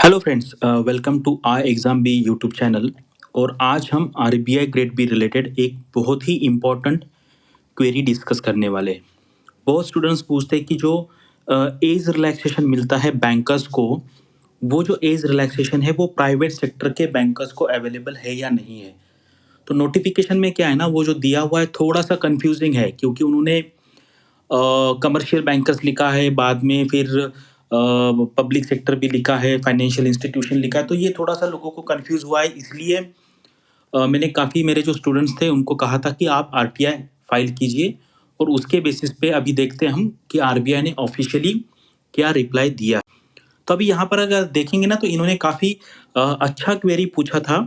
Hello friends, welcome to I exam B YouTube channel. और आज हम आरबीआई ग्रेड बी रिलेटेड एक बहुत ही इम्पोर्टेंट क्वेरी डिस्कस करने वाले हैं। बहुत स्टूडेंट्स पूछते हैं कि जो एज रिलैक्सेशन मिलता है बैंकर्स को, वो जो एज रिलैक्सेशन है वो प्राइवेट सेक्टर के बैंकर्स को अवेलेबल है या नहीं है। तो नोटिफिकेशन में क्या है ना, वो जो दिया हुआ है थोड़ा सा कंफ्यूजिंग है, क्योंकि उन्होंने कमर्शियल बैंकर्स लिखा है, बाद में फिर पब्लिक सेक्टर भी लिखा है, फाइनेंशियल इंस्टीट्यूशन लिखा है, तो ये थोड़ा सा लोगों को कंफ्यूज हुआ है। इसलिए मैंने काफ़ी मेरे जो स्टूडेंट्स थे उनको कहा था कि आप आरटीआई फाइल कीजिए, और उसके बेसिस पे अभी देखते हैं हम कि आरबीआई ने ऑफिशियली क्या रिप्लाई दिया। तो अभी यहाँ पर अगर देखेंगे ना, तो इन्होंने काफ़ी अच्छा क्वेरी पूछा था।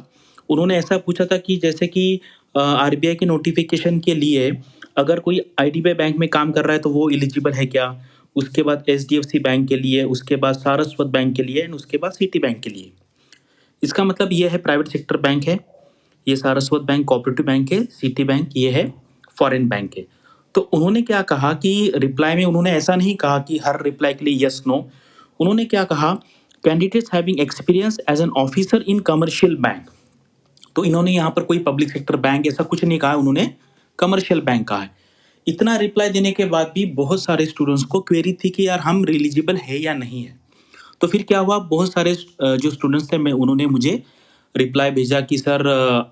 उन्होंने ऐसा पूछा था कि जैसे कि आरबीआई के नोटिफिकेशन के लिए अगर कोई आईडीबीआई बैंक में काम कर रहा है तो वो एलिजिबल है क्या, उसके बाद एचडीएफसी बैंक के लिए, उसके बाद सारस्वत बैंक के लिए, एंड उसके बाद सिटी बैंक के लिए। इसका मतलब ये है प्राइवेट सेक्टर बैंक है, ये सारस्वत बैंक कोऑपरेटिव बैंक है, सिटी बैंक ये है फॉरेन बैंक है। तो उन्होंने क्या कहा कि रिप्लाई में उन्होंने ऐसा नहीं कहा कि हर रिप्लाई के लिए यस नो। उन्होंने क्या कहा, candidates having experience as an officer in commercial bank. तो इन्होंने यहाँ पर कोई पब्लिक सेक्टर बैंक ऐसा कुछ नहीं कहा, उन्होंने कमर्शियल बैंक कहा है। इतना रिप्लाई देने के बाद भी बहुत सारे स्टूडेंट्स को क्वेरी थी कि यार हम एलिजिबल है या नहीं है। तो फिर क्या हुआ, बहुत सारे जो स्टूडेंट्स थे मैं उन्होंने मुझे रिप्लाई भेजा कि सर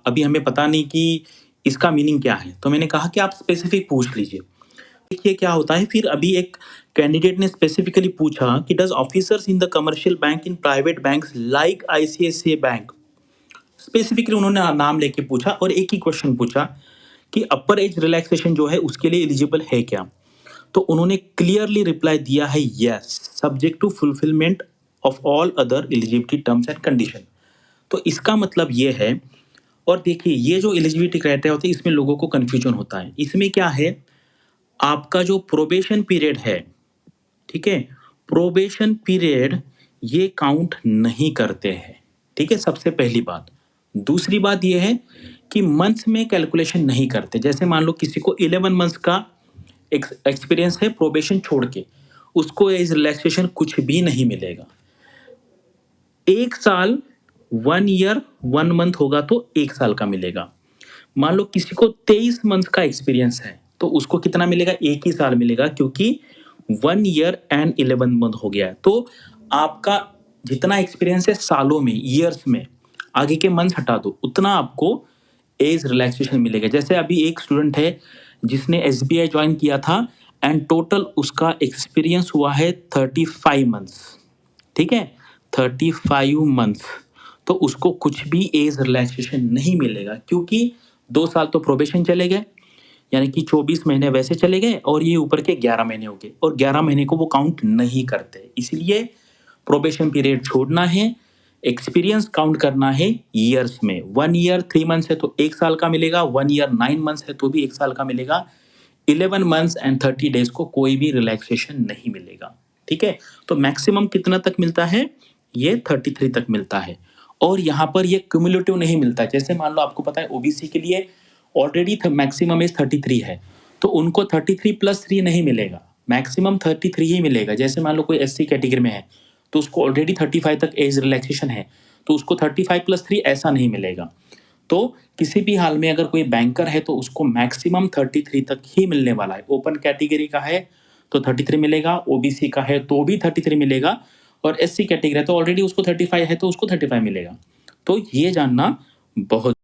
अभी हमें पता नहीं कि इसका मीनिंग क्या है। तो मैंने कहा कि आप स्पेसिफिक पूछ लीजिए। देखिए क्या होता है, फिर अभी एक कैंडिडेट ने स्पेसिफिकली पूछा कि does officers in the commercial bank in private banks like ICICI bank. Specifically उन्होंने नाम लेके पूछा और एक ही क्वेश्चन पूछा कि अपर एज रिलैक्सेशन जो है उसके लिए एलिजिबल है क्या। तो उन्होंने क्लियरली रिप्लाई दिया है yes, subject to fulfilment of all other eligibility terms and condition. तो इसका मतलब ये है। और देखिए ये जो एलिजिबिलिटी क्राइटेरिया होती है इसमें लोगों को कंफ्यूजन होता है। इसमें क्या है, आपका जो प्रोबेशन पीरियड है, ठीक है, प्रोबेशन पीरियड ये काउंट नहीं करते हैं। ठीक है, सबसे पहली बात। दूसरी बात ये है कि मंथ्स में कैलकुलेशन नहीं करते। जैसे मान लो किसी को 11 मंथ्स का एक्सपीरियंस है प्रोबेशन छोड़ के, उसको एज रिलैक्सेशन कुछ भी नहीं मिलेगा। एक साल 1 ईयर 1 मंथ होगा तो 1 साल का मिलेगा। मान लो किसी को 23 मंथ का एक्सपीरियंस है तो उसको कितना मिलेगा, 1 ही साल मिलेगा, क्योंकि 1 ईयर एंड 11 मंथ हो गया है। तो आपका जितना एक्सपीरियंस है सालों में, ईयर्स में, आगे के मंथ हटा दो, उतना आपको एज रिलैक्सेशन मिलेगा। जैसे अभी एक स्टूडेंट है जिसने एसबीआई ज्वाइन किया था एंड टोटल उसका एक्सपीरियंस हुआ है 35 मंथ्स। ठीक है, 35 मंथ्स। तो उसको कुछ भी एज रिलैक्सेशन नहीं मिलेगा, क्योंकि 2 साल तो प्रोबेशन चले गए, यानी कि 24 महीने वैसे चले गए, और ये ऊपर के 11 महीने हो गए, और 11 महीने को वो काउंट नहीं करते। इसलिए प्रोबेशन पीरियड छोड़ना है, एक्सपीरियंस काउंट करना है ईयर्स में। 1 ईयर 3 मंथ्स है तो 1 साल का मिलेगा, 1 ईयर 9 मंथ्स है तो भी 1 साल का मिलेगा, 11 मंथ्स एंड 30 डेज को कोई भी रिलैक्सेशन नहीं मिलेगा। ठीक है, तो मैक्सिमम कितना तक मिलता है, ये 33 तक मिलता है। और यहाँ पर ये क्यूमुलेटिव नहीं मिलता। जैसे मान लो आपको पता है ओबीसी के लिए ऑलरेडी मैक्सिमम एज 33 है, तो उनको 33+3 नहीं मिलेगा, मैक्सिमम 33 ही मिलेगा। जैसे मान लो कोई एससी कैटेगरी में है तो उसको ऑलरेडी 35 तक एज रिलैक्सेशन है, तो उसको 35+3 ऐसा नहीं मिलेगा। तो किसी भी हाल में अगर कोई बैंकर है तो उसको मैक्सिमम 33 तक ही मिलने वाला है। ओपन कैटेगरी का है तो 33 मिलेगा, ओबीसी का है तो भी 33 मिलेगा, और एससी कैटेगरी है तो ऑलरेडी उसको 35 है तो उसको 35 मिलेगा। तो ये जानना बहुत।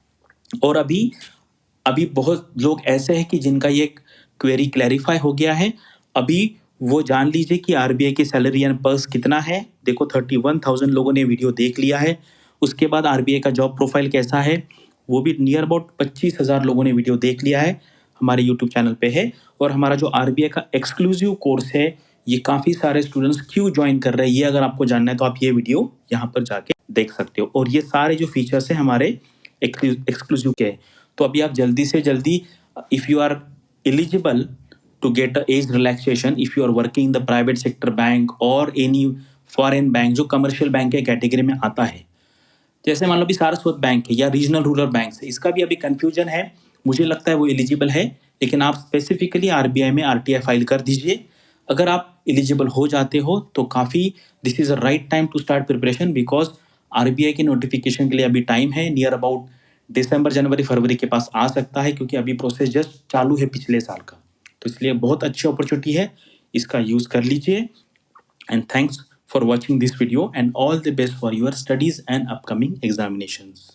और अभी अभी बहुत लोग ऐसे हैं कि जिनका ये क्वेरी क्लैरिफाई हो गया है। अभी वो जान लीजिए कि आरबीआई की सैलरी एंड पर्स कितना है। देखो 31,000 लोगों ने वीडियो देख लिया है। उसके बाद आरबीआई का जॉब प्रोफाइल कैसा है वो भी नियर अबाउट 25,000 लोगों ने वीडियो देख लिया है, हमारे यूट्यूब चैनल पे है। और हमारा जो आरबीआई का एक्सक्लूसिव कोर्स है, ये काफ़ी सारे स्टूडेंट्स क्यों ज्वाइन कर रहे हैं, ये अगर आपको जानना है तो आप ये वीडियो यहाँ पर जाके देख सकते हो। और ये सारे जो फीचर्स हैं हमारे एक्सक्लूसिव के हैं। तो अभी आप जल्दी से जल्दी, if you are eligible to get a age relaxation if you are working in the private sector bank or any foreign bank, जो कमर्शियल बैंक के कैटेगरी में आता है। जैसे मान लो भी सारस्वत बैंक है या रीजनल रूरल बैंक है, इसका भी अभी कंफ्यूजन है। मुझे लगता है वो एलिजिबल है, लेकिन आप स्पेसिफिकली आरबीआई में आरटीआई फाइल कर दीजिए। अगर आप एलिजिबल हो जाते हो तो काफ़ी this is a right time to start preparation, because RBI के नोटिफिकेशन के लिए अभी टाइम है, नियर अबाउट दिसंबर जनवरी फरवरी के पास आ सकता है, क्योंकि अभी प्रोसेस जस्ट चालू है पिछले साल का। तो इसलिए बहुत अच्छी अपॉर्चुनिटी है, इसका यूज़ कर लीजिए। And thanks for watching this video and all the best for your studies and upcoming examinations.